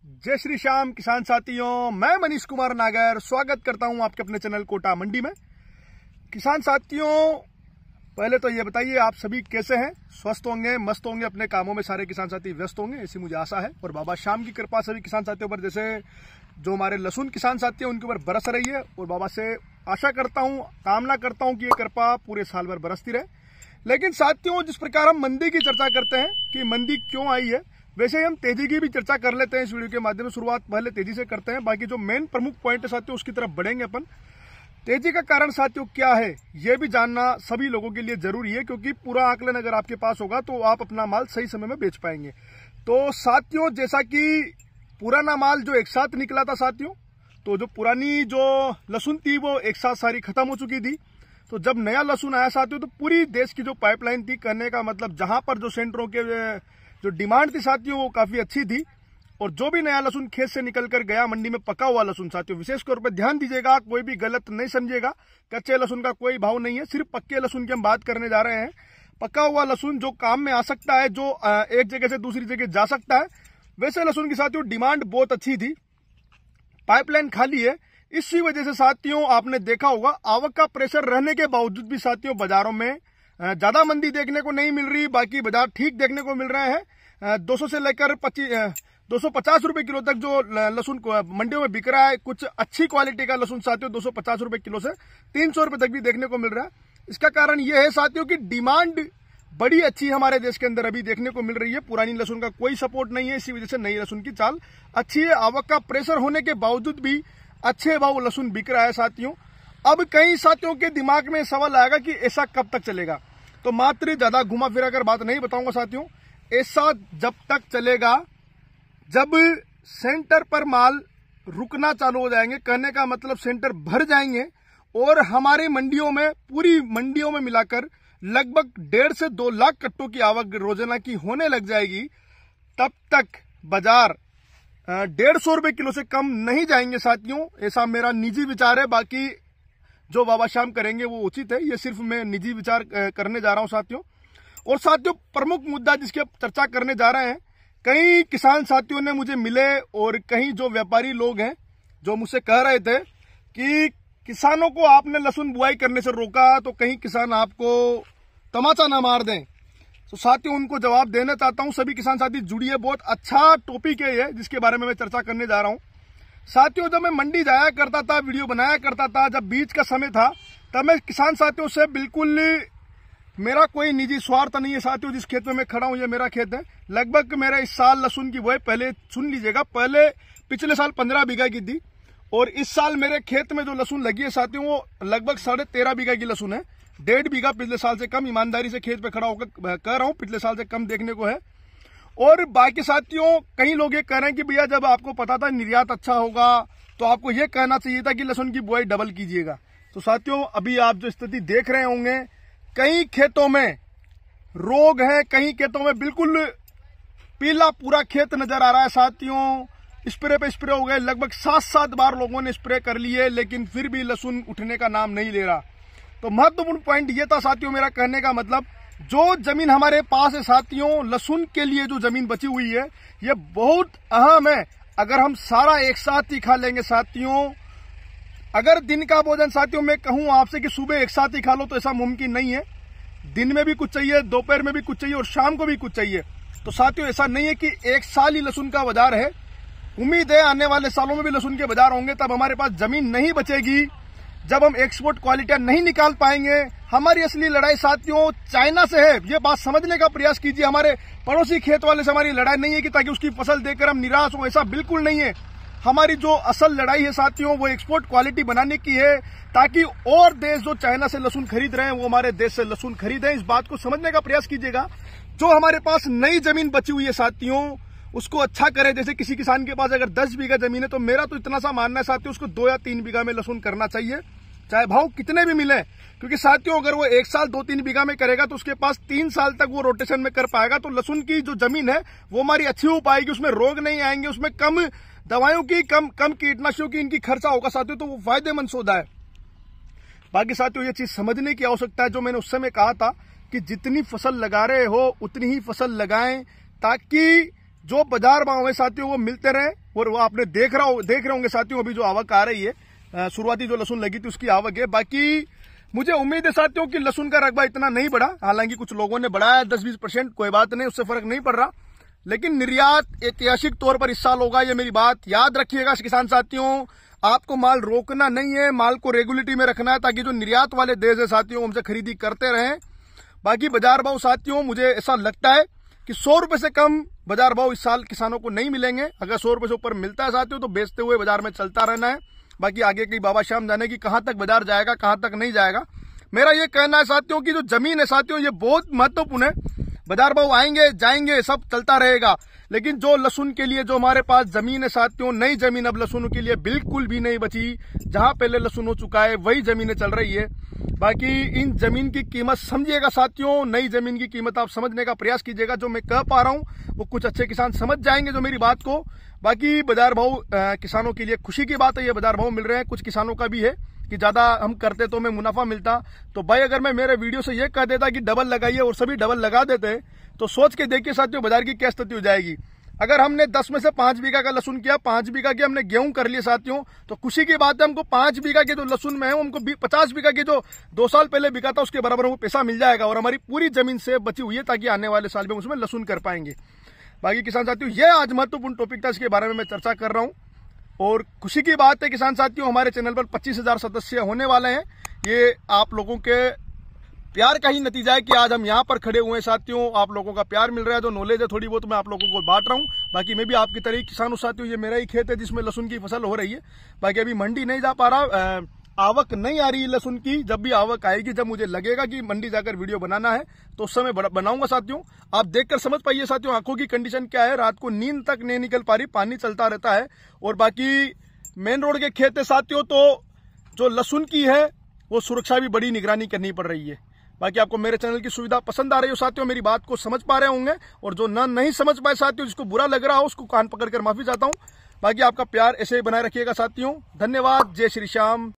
जय श्री श्याम किसान साथियों, मैं मनीष कुमार नागर स्वागत करता हूं आपके अपने चैनल कोटा मंडी में। किसान साथियों, पहले तो ये बताइए आप सभी कैसे हैं? स्वस्थ होंगे, मस्त होंगे, अपने कामों में सारे किसान साथी व्यस्त होंगे, ऐसी मुझे आशा है। और बाबा श्याम की कृपा सभी किसान साथियों पर, जैसे जो हमारे लहसुन किसान साथी हैं उनके ऊपर बरस रही है। और बाबा से आशा करता हूँ, कामना करता हूँ कि ये कृपा पूरे साल भर बरसती रहे। लेकिन साथियों, जिस प्रकार हम मंदी की चर्चा करते हैं कि मंदी क्यों आई है, वैसे ही हम तेजी की भी चर्चा कर लेते हैं इस वीडियो के माध्यम से। शुरुआत पहले तेजी से करते हैं, बाकी जो मेन प्रमुख पॉइंट है साथियों उसकी तरफ बढ़ेंगे अपन। तेजी का कारण साथियों क्या है, यह भी जानना सभी लोगों के लिए जरूरी है, क्योंकि पूरा आकलन अगर आपके पास होगा तो आप अपना माल सही समय में बेच पाएंगे। तो साथियों, जैसा कि पुराना माल जो एक साथ निकला था साथियों, तो जो पुरानी जो लहसुन थी वो एक साथ सारी खत्म हो चुकी थी। तो जब नया लहसुन आया साथियों, तो पूरी देश की जो पाइपलाइन थी, करने का मतलब जहां पर जो सेंटरों के जो डिमांड थी साथियों वो काफी अच्छी थी। और जो भी नया लहसुन खेत से निकल कर गया मंडी में, पका हुआ लहसुन साथियों, विशेष तौर पर ध्यान दीजिएगा, कोई भी गलत नहीं समझिएगा। कच्चे लहसुन का कोई भाव नहीं है, सिर्फ पक्के लहसुन की हम बात करने जा रहे हैं। पका हुआ लहसुन जो काम में आ सकता है, जो एक जगह से दूसरी जगह जा सकता है, वैसे लहसुन की साथियों डिमांड बहुत अच्छी थी, पाइपलाइन खाली है। इसी वजह से साथियों आपने देखा होगा, आवक का प्रेशर रहने के बावजूद भी साथियों बाजारों में ज्यादा मंदी देखने को नहीं मिल रही। बाकी बाजार ठीक देखने को मिल रहे हैं। 200 से लेकर 250 रुपए किलो तक जो लहसुन मंडियों में बिक रहा है। कुछ अच्छी क्वालिटी का लहसुन साथियों 250 रुपए किलो से 300 रुपए तक भी देखने को मिल रहा है। इसका कारण यह है साथियों कि डिमांड बड़ी अच्छी हमारे देश के अंदर अभी देखने को मिल रही है। पुरानी लहसुन का कोई सपोर्ट नहीं है, इसी वजह से नई लहसुन की चाल अच्छी है। आवक का प्रेशर होने के बावजूद भी अच्छे भाव लहसुन बिक रहा है साथियों। अब कई साथियों के दिमाग में सवाल आएगा कि ऐसा कब तक चलेगा। तो मात्र ज्यादा घुमा फिरा कर बात नहीं बताऊंगा साथियों। ऐसा जब तक चलेगा जब सेंटर पर माल रुकना चालू हो जाएंगे, कहने का मतलब सेंटर भर जाएंगे और हमारी मंडियों में, पूरी मंडियों में मिलाकर लगभग 1.5 से 2 लाख कट्टों की आवक रोजाना की होने लग जाएगी, तब तक बाजार 150 रुपए किलो से कम नहीं जाएंगे साथियों। ऐसा मेरा निजी विचार है, बाकी जो बाबा श्याम करेंगे वो उचित है। ये सिर्फ मैं निजी विचार करने जा रहा हूं साथियों। और साथियों, प्रमुख मुद्दा जिसकी चर्चा करने जा रहे हैं, कई किसान साथियों ने मुझे मिले और कई जो व्यापारी लोग हैं जो मुझसे कह रहे थे कि किसानों को आपने लहसुन बुआई करने से रोका, तो कहीं किसान आपको तमाचा ना मार दें। तो साथियों, उनको जवाब देना चाहता हूं। सभी किसान साथी जुड़िए, बहुत अच्छा टॉपिक है ये जिसके बारे में मैं चर्चा करने जा रहा हूं साथियों। जब मैं मंडी जाया करता था, वीडियो बनाया करता था, जब बीज का समय था, तब मैं किसान साथियों से बिल्कुल, मेरा कोई निजी स्वार्थ नहीं है साथियों। जिस खेत में मैं खड़ा हूं ये मेरा खेत है। लगभग मेरा इस साल लहसुन की बुआई, पहले सुन लीजिएगा, पहले पिछले साल 15 बीघा की थी और इस साल मेरे खेत में जो लहसुन लगी है साथियों वो लगभग 13.5 बीघा की लहसुन है। 1.5 बीघा पिछले साल से कम, ईमानदारी से खेत पे खड़ा होकर कह रहा हूं, पिछले साल से कम देखने को है। और बाकी साथियों, कई लोग ये कह रहे हैं कि भैया जब आपको पता था निर्यात अच्छा होगा तो आपको ये कहना चाहिए था कि लहसुन की बुआई डबल कीजिएगा। तो साथियों, अभी आप जो स्थिति देख रहे होंगे, कई खेतों में रोग है, कई खेतों में बिल्कुल पीला पूरा खेत नजर आ रहा है साथियों। स्प्रे पे स्प्रे हो गए, लगभग 7 बार लोगों ने स्प्रे कर लिए, लेकिन फिर भी लहसुन उठने का नाम नहीं ले रहा। तो महत्वपूर्ण पॉइंट ये था साथियों मेरा कहने का मतलब, जो जमीन हमारे पास है साथियों, लहसुन के लिए जो जमीन बची हुई है ये बहुत अहम है। अगर हम सारा एक साथ ही खा लेंगे साथियों, अगर दिन का भोजन साथियों मैं कहूं आपसे कि सुबह एक साथ ही खा लो, तो ऐसा मुमकिन नहीं है। दिन में भी कुछ चाहिए, दोपहर में भी कुछ चाहिए और शाम को भी कुछ चाहिए। तो साथियों, ऐसा नहीं है कि एक साल ही लहसुन का बाजार है। उम्मीद है आने वाले सालों में भी लहसुन के बाजार होंगे। तब हमारे पास जमीन नहीं बचेगी, जब हम एक्सपोर्ट क्वालिटियां नहीं निकाल पाएंगे। हमारी असली लड़ाई साथियों चाइना से है, ये बात समझने का प्रयास कीजिए। हमारे पड़ोसी खेत वाले से हमारी लड़ाई नहीं है कि ताकि उसकी फसल देकर हम निराश हो, ऐसा बिल्कुल नहीं है। हमारी जो असल लड़ाई है साथियों वो एक्सपोर्ट क्वालिटी बनाने की है, ताकि और देश जो चाइना से लहसुन खरीद रहे हैं वो हमारे देश से लहसुन खरीदें। इस बात को समझने का प्रयास कीजिएगा। जो हमारे पास नई जमीन बची हुई है साथियों, उसको अच्छा करें। जैसे किसी किसान के पास अगर 10 बीघा जमीन है, तो मेरा तो इतना सा मानना है साथियों, उसको 2 या 3 बीघा में लहसुन करना चाहिए, चाहे भाव कितने भी मिले। क्योंकि साथियों, अगर वो 1 साल 2-3 बीघा में करेगा तो उसके पास 3 साल तक वो रोटेशन में कर पाएगा। तो लहसुन की जो जमीन है वो हमारी अच्छी हो पाएगी, उसमें रोग नहीं आएंगे, उसमें कम दवाइयों की, कम कीटनाशकों की इनकी खर्चा होगा साथियों, तो वो फायदेमंद सौदा है। बाकी साथियों, ये चीज समझने की आवश्यकता है, जो मैंने उस समय कहा था कि जितनी फसल लगा रहे हो उतनी ही फसल लगाएं, ताकि जो बाजार भाव है साथियों वो मिलते रहे। और वो आपने देख रहे होंगे साथियों, अभी जो आवक आ रही है, शुरुआती जो लहसुन लगी थी उसकी आवक है। बाकी मुझे उम्मीद है साथियों कि लहसुन का रकबा इतना नहीं बढ़ा, हालांकि कुछ लोगों ने बढ़ाया 10-20%, कोई बात नहीं, उससे फर्क नहीं पड़ रहा। लेकिन निर्यात ऐतिहासिक तौर पर इस साल होगा, ये मेरी बात याद रखिएगा किसान साथियों। आपको माल रोकना नहीं है, माल को रेगुलेटरी में रखना है, ताकि जो निर्यात वाले देश है साथियों हमसे खरीदी करते रहें। बाकी बाजार भाव साथियों मुझे ऐसा लगता है कि 100 रुपए से कम बाजार भाव इस साल किसानों को नहीं मिलेंगे। अगर 100 रुपए से ऊपर मिलता है साथियों तो बेचते हुए बाजार में चलता रहना है। बाकी आगे की बाबा शाम जाने की कहां तक बाजार जाएगा, कहां तक नहीं जाएगा। मेरा ये कहना है साथियों कि जो जमीन है साथियों ये बहुत महत्वपूर्ण है। बाजार भाव आएंगे जाएंगे सब चलता रहेगा, लेकिन जो लहसुन के लिए जो हमारे पास जमीन है साथियों, नई जमीन अब लहसुन के लिए बिल्कुल भी नहीं बची। जहां पहले लहसुन हो चुका है वही जमीनें चल रही है। बाकी इन जमीन की कीमत समझिएगा साथियों, नई जमीन की कीमत आप समझने का प्रयास कीजिएगा। जो मैं कह पा रहा हूं वो कुछ अच्छे किसान समझ जाएंगे जो मेरी बात को। बाकी बाजार भाव किसानों के लिए खुशी की बात है, ये बाजार भाव मिल रहे हैं। कुछ किसानों का भी है कि ज्यादा हम करते तो हमें मुनाफा मिलता। तो भाई अगर मैं मेरे वीडियो से ये कह देता कि डबल लगाइए और सभी डबल लगा देते, तो सोच के देखिए साथियों बाजार की क्या स्थिति हो जाएगी। अगर हमने 10 में से 5 बीघा का लहसुन किया, 5 बीघा के हमने गेहूं कर लिए साथियों, तो खुशी की बात है हमको 5 बीघा के जो लहसुन में है हमको 50 बीघा के जो 2 साल पहले बिका था उसके बराबर हमको पैसा मिल जाएगा, और हमारी पूरी जमीन से बची हुई है, ताकि आने वाले साल में उसमें लहसुन कर पाएंगे। बाकी किसान साथियों ये आज महत्वपूर्ण टॉपिक था, इसके बारे में मैं चर्चा कर रहा हूँ। और खुशी की बात है किसान साथियों हमारे चैनल पर 25,000 सदस्य होने वाले हैं। ये आप लोगों के प्यार का ही नतीजा है कि आज हम यहाँ पर खड़े हुए हैं साथियों। आप लोगों का प्यार मिल रहा है, जो नॉलेज है थोड़ी बहुत मैं आप लोगों को बांट रहा हूँ। बाकी मैं भी आपकी तरह किसान हूँ साथियों, ये मेरा ही खेत है जिसमें लहसुन की फसल हो रही है। बाकी अभी मंडी नहीं जा पा रहा, आवक नहीं आ रही है लहसुन की। जब भी आवक आएगी, जब मुझे लगेगा कि मंडी जाकर वीडियो बनाना है, तो उस समय बनाऊंगा साथियों। आप देखकर समझ पाइए साथियों आंखों की कंडीशन क्या है। रात को नींद तक नहीं निकल पा रही, पानी चलता रहता है। और बाकी मेन रोड के खेत है साथियों, तो जो लहसुन की है वो सुरक्षा भी बड़ी निगरानी करनी पड़ रही है। बाकी आपको मेरे चैनल की सुविधा पसंद आ रही हो साथियों, मेरी बात को समझ पा रहे होंगे। और जो नहीं समझ पाए साथियों, जिसको बुरा लग रहा हो, उसको कान पकड़कर माफी चाहता हूं। बाकी आपका प्यार ऐसे ही बनाए रखिएगा साथियों। धन्यवाद। जय श्री श्याम।